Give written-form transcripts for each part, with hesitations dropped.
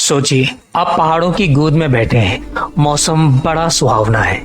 सोचिए, आप पहाड़ों की गोद में बैठे हैं, मौसम बड़ा सुहावना है।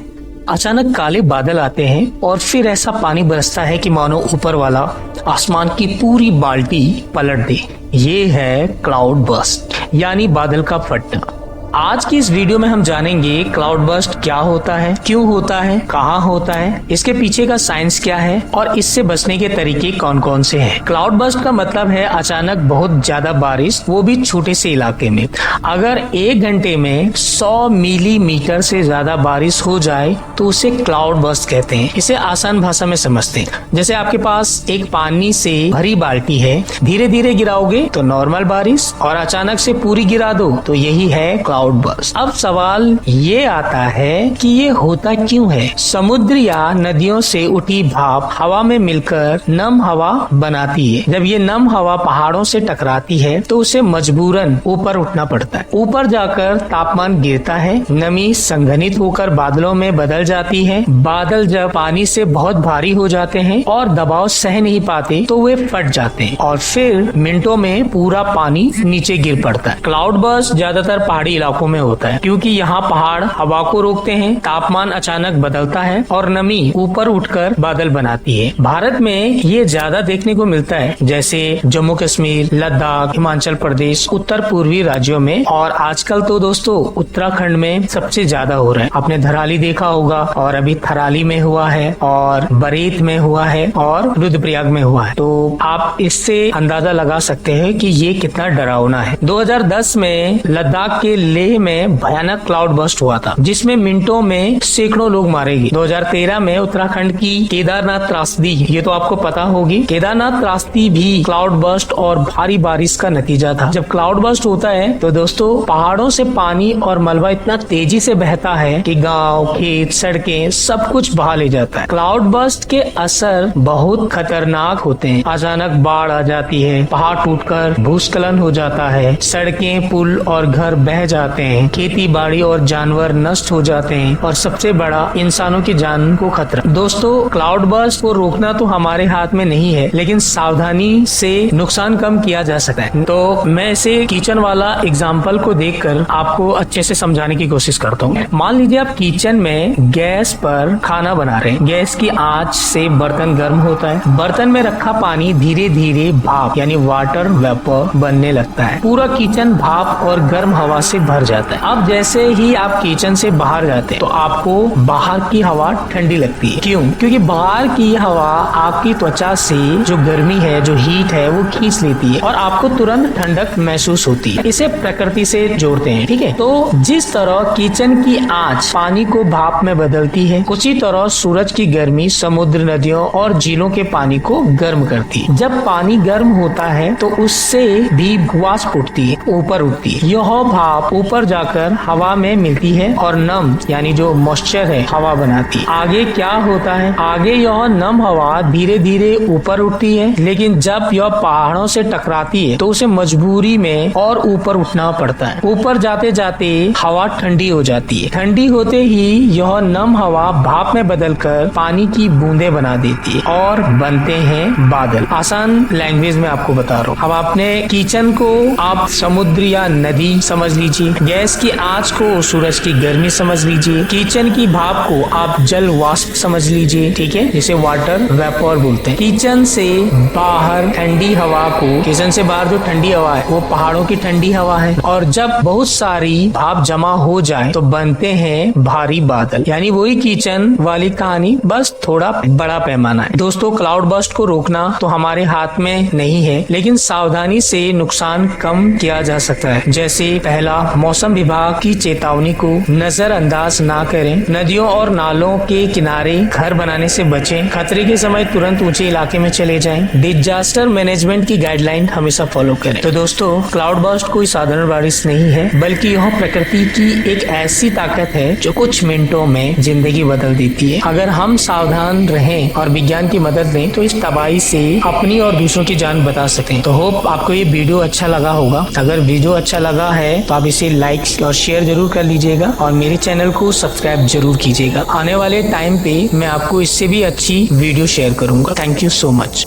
अचानक काले बादल आते हैं और फिर ऐसा पानी बरसता है कि मानो ऊपर वाला आसमान की पूरी बाल्टी पलट दे। ये है क्लाउड बर्स्ट, यानी बादल का फटना। आज की इस वीडियो में हम जानेंगे क्लाउड बर्स्ट क्या होता है, क्यों होता है, कहाँ होता है, इसके पीछे का साइंस क्या है और इससे बचने के तरीके कौन कौन से हैं। क्लाउड बर्स्ट का मतलब है अचानक बहुत ज्यादा बारिश, वो भी छोटे से इलाके में। अगर 1 घंटे में 100 मिलीमीटर से ज्यादा बारिश हो जाए तो उसे क्लाउड बर्स्ट कहते हैं। इसे आसान भाषा में समझते हैं। जैसे आपके पास एक पानी से भरी बाल्टी है, धीरे धीरे गिराओगे तो नॉर्मल बारिश, और अचानक से पूरी गिरा दो तो यही है क्लाउड बर्स्ट। अब सवाल ये आता है कि ये होता क्यों है। समुद्र या नदियों से उठी भाप हवा में मिलकर नम हवा बनाती है। जब ये नम हवा पहाड़ों से टकराती है तो उसे मजबूरन ऊपर उठना पड़ता है। ऊपर जाकर तापमान गिरता है, नमी संघनित होकर बादलों में बदल जाती है। बादल जब पानी से बहुत भारी हो जाते हैं और दबाव सह नहीं पाते तो वे फट जाते हैं और फिर मिनटों में पूरा पानी नीचे गिर पड़ता है। क्लाउड बर्स्ट ज्यादातर पहाड़ी इलाकों में होता है क्योंकि यहाँ पहाड़ हवा को रोकते हैं, तापमान अचानक बदलता है और नमी ऊपर उठकर बादल बनाती है। भारत में ये ज्यादा देखने को मिलता है, जैसे जम्मू कश्मीर, लद्दाख, हिमाचल प्रदेश, उत्तर पूर्वी राज्यों में, और आजकल तो दोस्तों उत्तराखंड में सबसे ज्यादा हो रहा है। आपने धराली देखा होगा, और अभी थराली में हुआ है, और बरेत में हुआ है, और रुद्रप्रयाग में हुआ है। तो आप इससे अंदाजा लगा सकते हैं कि ये कितना डरावना है। 2010 में लद्दाख के लेह में भयानक क्लाउड बर्स्ट हुआ था, जिसमें मिनटों में सैकड़ों लोग मारे गए। 2013 में उत्तराखंड की केदारनाथ त्रासदी, ये तो आपको पता होगी, केदारनाथ त्रासदी भी क्लाउड बर्स्ट और भारी बारिश का नतीजा था। जब क्लाउड बर्स्ट होता है तो दोस्तों पहाड़ों से पानी और मलबा इतना तेजी से बहता है कि गांव, खेत, सड़कें सब कुछ बहा ले जाता है। क्लाउड बर्स्ट के असर बहुत खतरनाक होते हैं। अचानक बाढ़ आ जाती है, पहाड़ टूटकर भूस्खलन हो जाता है, सड़कें, पुल और घर बह जाते हैं, खेती बाड़ी और जानवर नष्ट हो जाते हैं, और सबसे बड़ा इंसानों की जान को खतरा। दोस्तों क्लाउड बर्स्ट को रोकना तो हमारे हाथ में नहीं है, लेकिन सावधानी से नुकसान कम किया जा सकता है। तो मैं इसे किचन वाला एग्जाम्पल को देखकर आपको अच्छे से समझाने की कोशिश करता हूँ। मान लीजिए आप किचन में गैस पर खाना बना रहे हैं। गैस की आंच से बर्तन गर्म होता है। बर्तन में रखा पानी धीरे धीरे भाप यानी वाटर वेपर बनने लगता है। पूरा किचन भाप और गर्म हवा से भर जाता है। अब जैसे ही आप किचन से बाहर जाते हैं तो आपको बाहर की हवा ठंडी लगती है। क्यों? क्योंकि बाहर की हवा आपकी त्वचा से जो गर्मी है, जो हीट है, वो खींच लेती है और आपको तुरंत ठंडक महसूस होती है। इसे प्रकृति से जोड़ते हैं, ठीक है। तो जिस तरह किचन की आंच पानी को भाप में बदलती है, उसी तरह सूरज की गर्मी समुद्र, नदियों और झीलों के पानी को गर्म करती है। जब पानी गर्म होता है तो उससे भी वाष्प उठती है, ऊपर उठती है। यह भाप ऊपर जाकर हवा में मिलती है और नम यानी जो मॉइस्चर है हवा बनाती है। आगे क्या होता है? आगे यह नम हवा धीरे धीरे ऊपर उठती है, लेकिन जब यह पहाड़ों से टकराती है तो उसे मजबूरी में और ऊपर उठना पड़ता है। ऊपर जाते जाते हवा ठंडी हो जाती है। ठंडी होते ही यह नम हवा भाप में बदलकर पानी की बूंदे बना देती है और बनते हैं बादल। आसान लैंग्वेज में आपको बता रहा हूँ। अब आपने किचन को आप समुद्र या नदी समझ लीजिए, गैस की आंच को सूरज की गर्मी समझ लीजिए, किचन की भाप को आप जल वाष्प समझ लीजिए, ठीक है, जिसे वाटर वेपर बोलते हैं। किचन से बाहर ठंडी हवा को, किचन से बाहर जो ठंडी हवा है वो पहाड़ों की ठंडी हवा है, और जब बहुत सारी भाप जमा हो जाए तो बनते हैं भारी बादल। यानी वही किचन वाली कहानी, बस थोड़ा बड़ा पैमाना है। दोस्तों क्लाउड बर्स्ट को रोकना तो हमारे हाथ में नहीं है, लेकिन सावधानी से नुकसान कम किया जा सकता है। जैसे पहला, मौसम विभाग की चेतावनी को नजरअंदाज ना करें। नदियों और नालों के किनारे घर बनाने से बचें। खतरे के समय तुरंत ऊंचे इलाके में चले जाएं। डिजास्टर मैनेजमेंट की गाइडलाइन हमेशा फॉलो करें। तो दोस्तों क्लाउड बर्स्ट कोई साधारण बारिश नहीं है, बल्कि यह प्रकृति की एक ऐसी ताकत है जो कुछ मिनटों में जिंदगी बदल देती है। अगर हम सावधान रहें और विज्ञान की मदद लें तो इस तबाही से अपनी और दूसरों की जान बचा सकें। तो होप आपको ये वीडियो अच्छा लगा होगा। अगर वीडियो अच्छा लगा है तो आप इसे लाइक और शेयर जरूर कर लीजिएगा और मेरे चैनल को सब्सक्राइब जरूर कीजिएगा। आने वाले टाइम पे मैं आपको इससे भी अच्छी वीडियो शेयर करूंगा। Thank you so much.